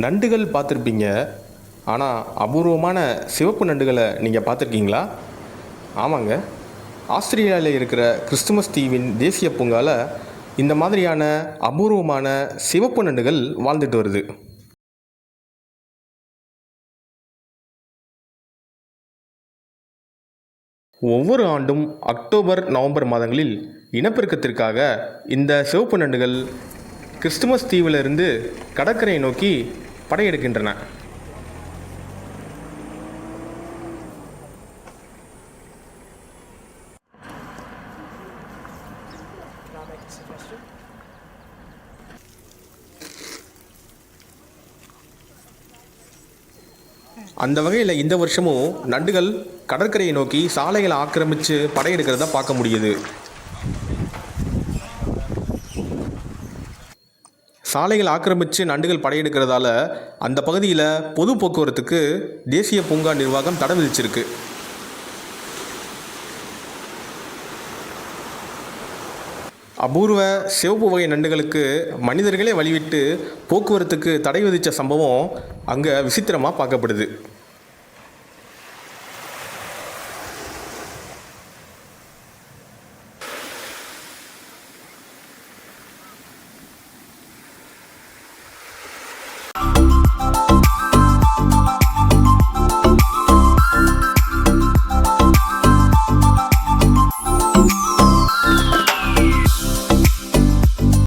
நண்டுகள் பார்த்துருப்பீங்க. ஆனால் அபூர்வமான சிவப்பு நண்டுகளை நீங்கள் பார்த்துருக்கீங்களா? ஆமாங்க. ஆஸ்திரேலியாவில் இருக்கிற கிறிஸ்துமஸ் தீவின் தேசிய பூங்காவில் இந்த மாதிரியான அபூர்வமான சிவப்பு நண்டுகள் வாழ்ந்துட்டு வருது. ஒவ்வொரு ஆண்டும் அக்டோபர் நவம்பர் மாதங்களில் இனப்பெருக்கத்திற்காக இந்த சிவப்பு நண்டுகள் கிறிஸ்துமஸ் தீவிலிருந்து கடற்கரையை நோக்கி படையெடுக்கின்றன. அந்த வகையில் இந்த வருஷமும் நண்டுகள் கடற்கரையை நோக்கி சாலைகளை ஆக்கிரமித்து படையெடுக்கிறத பார்க்க முடியுது. சாலைகள் ஆக்கிரமித்து நண்டுகள் படையெடுக்கிறதால அந்த பகுதியில் பொது போக்குவரத்துக்கு தேசிய பூங்கா நிர்வாகம் தடை விதிச்சிருக்கு. அபூர்வ சிவப்பு வகை நண்டுகளுக்கு மனிதர்களே வழிவிட்டு போக்குவரத்துக்கு தடை விதித்த சம்பவம் அங்கே விசித்திரமாக பார்க்கப்படுது.